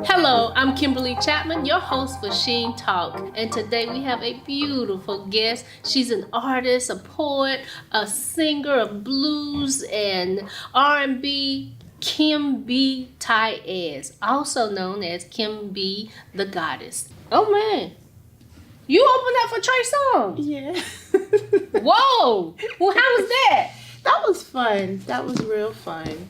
Hello, I'm Kimberly Chapman, your host for Sheen Talk, and today we have a beautiful guest. She's an artist, a poet, a singer of blues and R&B, Kimbi Tiez, also known as Kimbi the Goddess. Oh man, you opened up for Trey Songz. Yeah. Whoa, well, how was that? That was fun. That was real fun.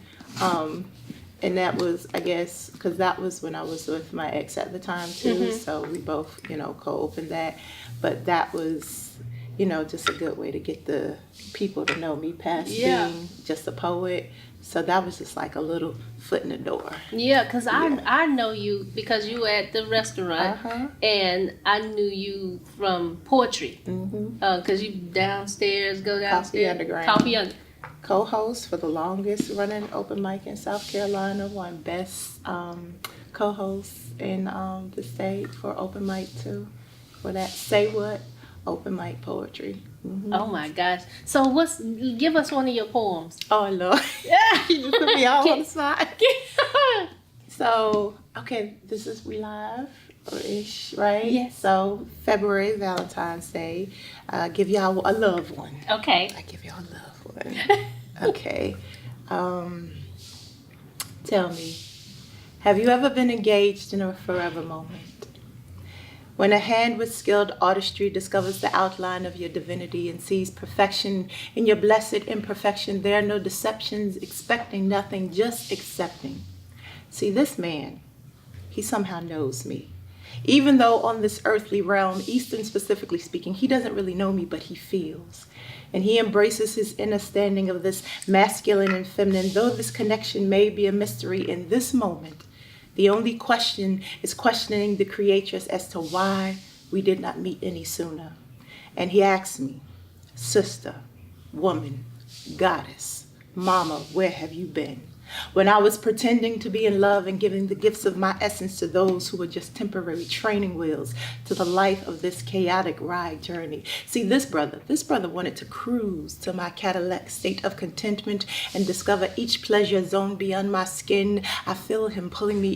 And that was, I guess, because that was when I was with my ex at the time too. Mm-hmm. So we both, co-opened that. But that was, just a good way to get the people to know me past being just a poet. So that was just like a little foot in the door. Yeah, because I know you because you were at the restaurant, and I knew you from poetry. Because you go downstairs. Coffee Underground. Coffee Underground. Co-host for the longest running open mic in South Carolina, won best co-host in the state for open mic too. For that Say What open mic poetry. Oh my gosh! So give us one of your poems. Oh Lord, yeah, you just put me all on the spot. So okay, this is we live ish, right? Yes. So February, Valentine's Day, give y'all a loved one. Okay. I give y'all a loved one. Okay. Tell me, have you ever been engaged in a forever moment? When a hand with skilled artistry discovers the outline of your divinity and sees perfection in your blessed imperfection, there are no deceptions, expecting nothing, just accepting. See, this man, he somehow knows me. Even though on this earthly realm, Eastern specifically speaking, he doesn't really know me, but he feels. And he embraces his inner standing of this masculine and feminine. Though this connection may be a mystery in this moment, the only question is questioning the creatress as to why we did not meet any sooner. And he asks me, sister, woman, goddess, mama, where have you been? When I was pretending to be in love and giving the gifts of my essence to those who were just temporary training wheels to the life of this chaotic ride journey. See, this brother wanted to cruise to my Cadillac state of contentment and discover each pleasure zone beyond my skin. I feel him pulling me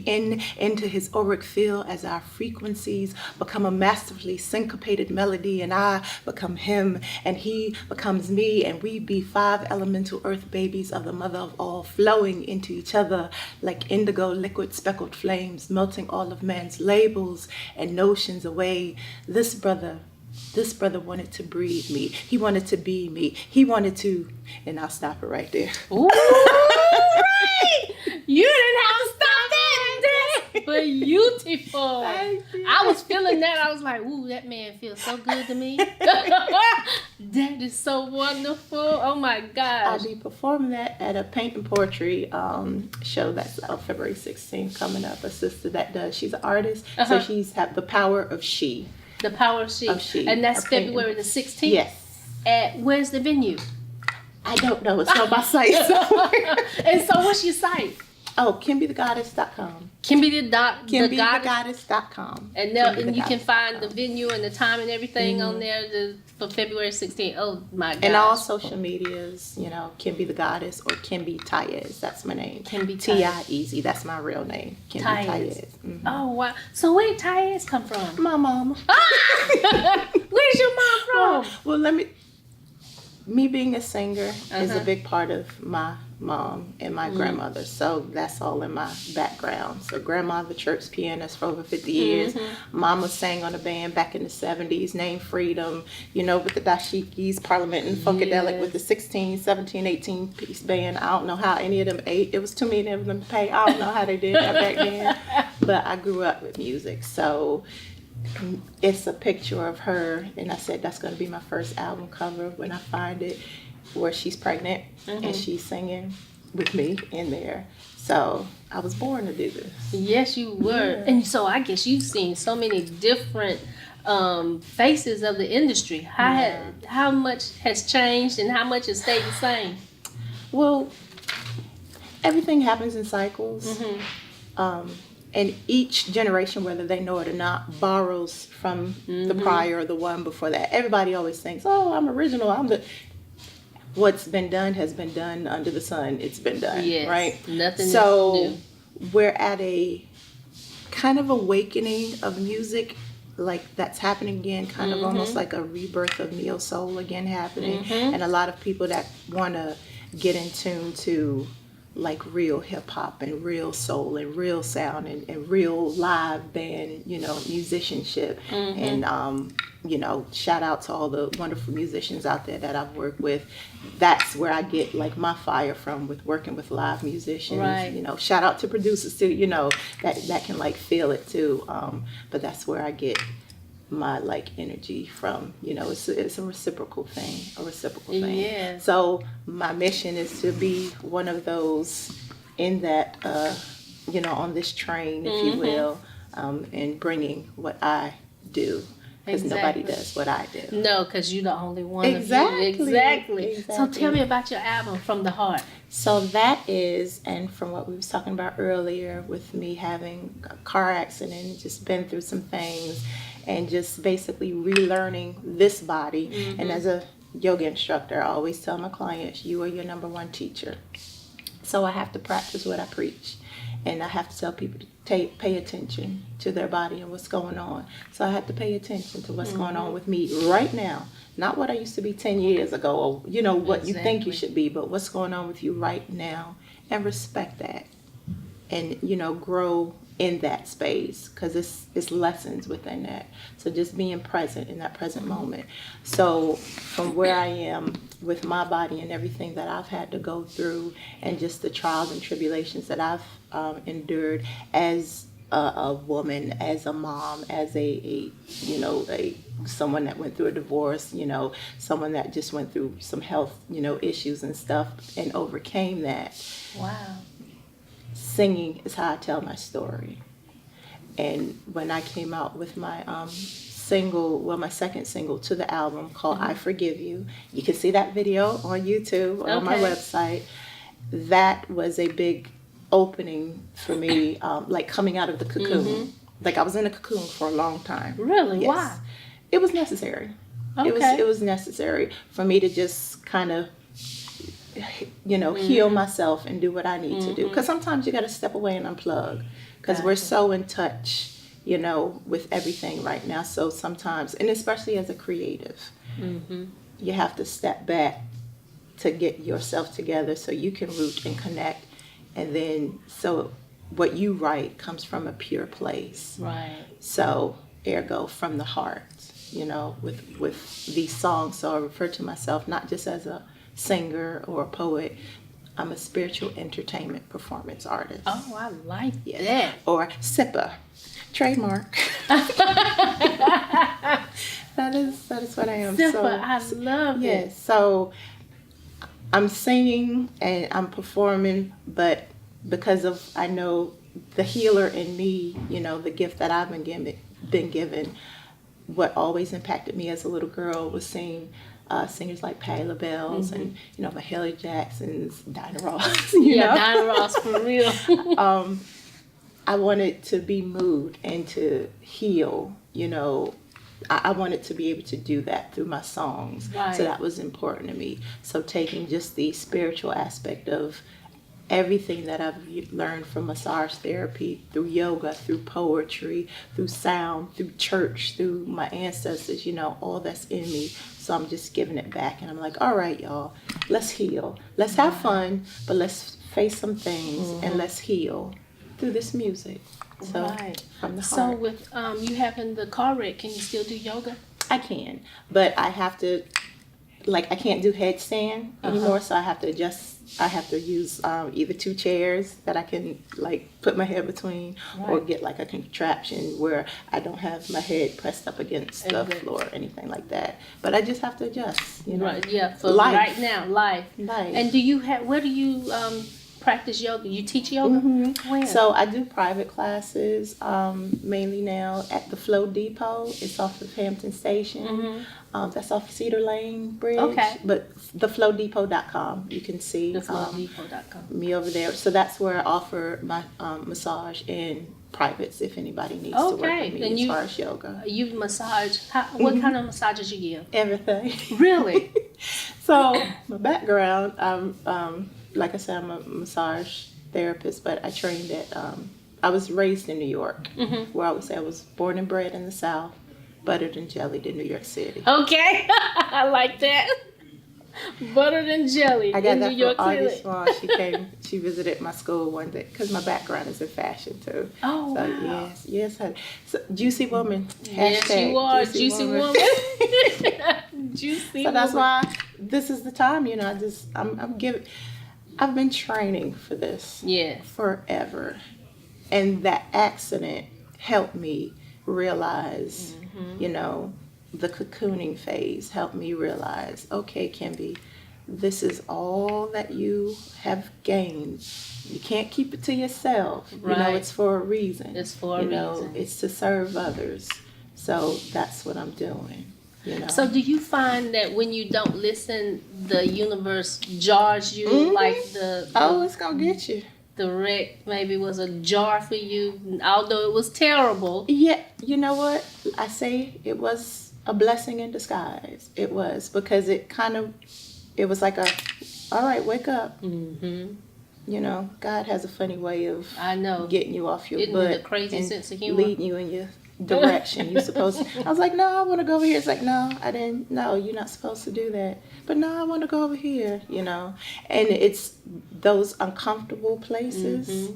into his auric field as our frequencies become a masterfully syncopated melody, and I become him and he becomes me, and we be 5 elemental earth babies of the mother of all, flowing into each other like indigo liquid speckled flames, melting all of man's labels and notions away. This brother wanted to breathe me. He wanted to be me. He wanted to, and I'll stop it right there. Ooh, right. You didn't have to stop that. But beautiful. I was feeling that. I was like, ooh, that man feels so good to me. That is so wonderful. Oh my gosh. I'll be performing that at a paint and poetry show that's February 16th coming up. A sister that does, she's an artist, so she's have the power of she. The power of she. And that's February the 16th? Yes. Where's the venue? I don't know. It's on my site somewhere. And so what's your site? Oh, KimbiTheGoddess.com. KimbiTheGoddess.com. And you can find the venue and the time and everything on there for February 16th. Oh my gosh. And all social medias, Kimbi the Goddess or Kimbi Tiez. That's my name. Kimbi Tiez. That's my real name. Kimbi Tiez. Oh wow. So where did Tiez come from? My mama. Where's your mom from? Well, me being a singer is a big part of my mom and my grandmother, so that's all in my background. So grandma, the church pianist for over 50 years. Mama sang on a band back in the 70s named Freedom, with the dashikis, Parliament and Funkadelic with the 16, 17, 18 piece band. I don't know how any of them ate. It was too many of them to pay. I don't know how they did that back then, but I grew up with music, so it's a picture of her, and I said that's going to be my first album cover when I find it, where she's pregnant and she's singing with me in there. So I was born to do this. Yes, you were. And so I guess you've seen so many different faces of the industry. How much has changed and how much has stayed the same? Well, everything happens in cycles. And each generation, whether they know it or not, borrows from the prior or the one before that. Everybody always thinks, oh, I'm original. What's been done has been done under the sun. It's been done, right? Nothing so new. We're at a kind of awakening of music, like that's happening again, kind of almost like a rebirth of neo soul again happening, and a lot of people that want to get in tune to like real hip hop and real soul and real sound and real live band, you know, musicianship. And you know, shout out to all the wonderful musicians out there that I've worked with. That's where I get like my fire from, with working with live musicians. Right. You know, shout out to producers too, you know, that can like feel it too. But that's where I get my like energy from. You know, it's a reciprocal thing, Yeah. So my mission is to be one of those in that, you know, on this train, if you will, and bringing what I do. Because nobody does what I do. No, because you're the only one. Exactly. Of you. Exactly. So tell me about your album, From the Heart. So that is, and from what we was talking about earlier, with me having a car accident, just been through some things, and just basically relearning this body. And as a yoga instructor, I always tell my clients, you are your number one teacher. So I have to practice what I preach. And I have to tell people to pay attention to their body and what's going on. So I have to pay attention to what's going on with me right now. Not what I used to be 10 years ago, or, you know, what you think you should be, but what's going on with you right now. And respect that. And, you know, grow in that space, because it's lessons within that. So just being present in that present moment. So from where I am with my body and everything that I've had to go through, and just the trials and tribulations that I've endured as a woman, as a mom, as a you know, someone that went through a divorce, you know, someone that just went through some health, you know, issues and stuff, and overcame that. Wow. Singing is how I tell my story. And when I came out with my single, well, my second single to the album called I Forgive You, you can see that video on YouTube or on my website. That was a big opening for me, like coming out of the cocoon. Like I was in a cocoon for a long time. Really? Yes. Why? It was necessary. Okay. It was necessary for me to just kind of, you know, heal myself and do what I need to do. Because sometimes you got to step away and unplug, because we're so in touch, you know, with everything right now. So sometimes, and especially as a creative, you have to step back to get yourself together so you can root and connect. And then, so what you write comes from a pure place. Right. So, ergo, from the heart, you know, with these songs. So I refer to myself not just as a singer or a poet. I'm a spiritual entertainment performance artist. Oh, I like that. Or SIPA, trademark. That is what I am. SIPA, so, I love it. Yes. So I'm singing and I'm performing, but because of, I know the healer in me, you know, the gift that I've been given, what always impacted me as a little girl was seeing singers like Patti LaBelle's and, you know, Mahalia Jackson's, Dinah Ross. You know? Dinah Ross, for real. I wanted to be moved and to heal, you know. I wanted to be able to do that through my songs. Right. So that was important to me. So taking just the spiritual aspect of everything that I've learned from massage therapy, through yoga, through poetry, through sound, through church, through my ancestors, you know, all that's in me. So I'm just giving it back. And I'm like, all right, y'all, let's heal. Let's have fun, but let's face some things and let's heal through this music. So, from the heart. So with you having the car wreck, can you still do yoga? I can, but I have to, like, I can't do headstand anymore, so I have to use either two chairs that I can, like, put my head between, or get, like, a contraption where I don't have my head pressed up against the floor or anything like that. But I just have to adjust, you know. Right, yeah, for life. right now, life. And do you have, where do you practice yoga? You teach yoga? Where? So I do private classes, mainly now at the Flow Depot. It's off of Hampton Station. That's off Cedar Lane Bridge. Okay. But theflowdepot.com, you can see theflowdepot.com. me over there. So that's where I offer my massage in privates if anybody needs to work with me and as far as yoga. You massage, what kind of massages you give? Everything. Really? So my background, like I said, I'm a massage therapist, but I trained at I was raised in New York, Mm-hmm. where I would say I was born and bred in the South, buttered and jellied in New York City. Okay, I like that. Buttered and jelly I got in that New York from August City. Swan. She visited my school one day because my background is in fashion too. Oh, So wow. yes. So, juicy woman. Yes, Hashtag you are, juicy woman. Juicy So that's woman. why this is the time. I've been training for this Yes. forever, and that accident helped me realize, the cocooning phase helped me realize, okay, Kimbi, this is all that you have gained. You can't keep it to yourself. Right. It's for a reason. It's for a reason. It's to serve others. So that's what I'm doing. So do you find that when you don't listen, the universe jars you like it's gonna get you. the wreck maybe was a jar for you, although it was terrible? Yeah, you know what? I say it was a blessing in disguise. It was, because it was like all right, wake up. Mm-hmm. God has a funny way of I know. getting you off your Isn't butt it a crazy and sense of humor? leading you in your direction. You're supposed to. I was like, no, I want to go over here. It's like, no, I didn't. No, you're not supposed to do that. But no, I want to go over here. And it's those uncomfortable places.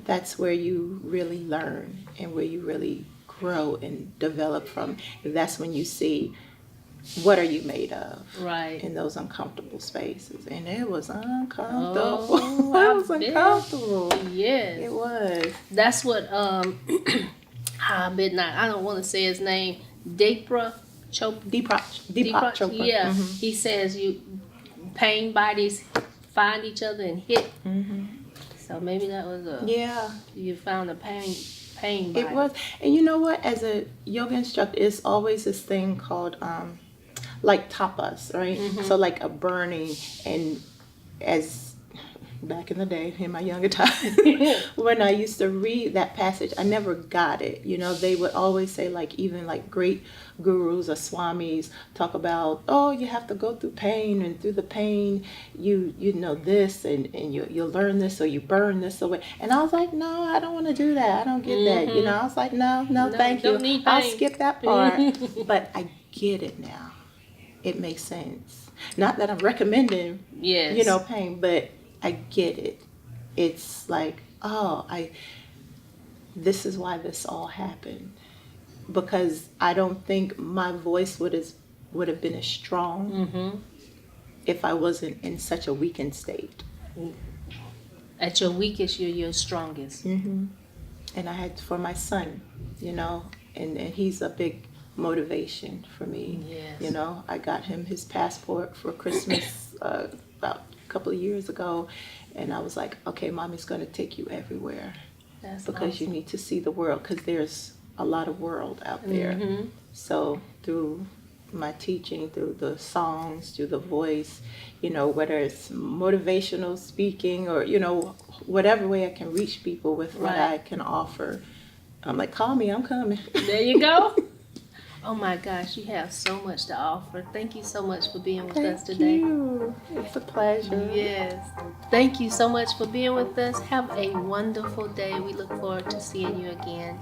That's where you really learn and where you really grow and develop from. That's when you see what are you made of, Right. in those uncomfortable spaces. And it was uncomfortable. Oh, It was uncomfortable. Yes. It was. That's what I don't want to say his name. Deepak Chopra. Yeah. He says pain bodies find each other and hit. So maybe that was you found a pain body. It was. And you know what? As a yoga instructor, it's always this thing called like tapas, right? So like a burning, and as back in the day, in my younger time, when I used to read that passage, I never got it. They would always say, like, even like great gurus or swamis talk about, oh, you have to go through pain, and through the pain, you know this, and you'll learn this, or you burn this away. And I was like, no, I don't want to do that. I don't get that. I was like, no, thank you. I'll skip that part. But I get it now. It makes sense. Not that I'm recommending, pain, but I get it. It's like, this is why this all happened. Because I don't think my voice would have been as strong if I wasn't in such a weakened state. At your weakest, you're your strongest. And I had, for my son, and he's a big motivation for me. Yes. I got him his passport for Christmas about a couple of years ago, and I was like, okay, Mommy's going to take you everywhere. That's because awesome. You need to see the world, because there's a lot of world out there. So through my teaching, through the songs, through the voice, whether it's motivational speaking or, whatever way I can reach people with what I can offer, I'm like, call me, I'm coming. There you go. Oh my gosh, you have so much to offer. Thank you so much for being with us today. Thank you. It's a pleasure. Yes. Thank you so much for being with us. Have a wonderful day. We look forward to seeing you again.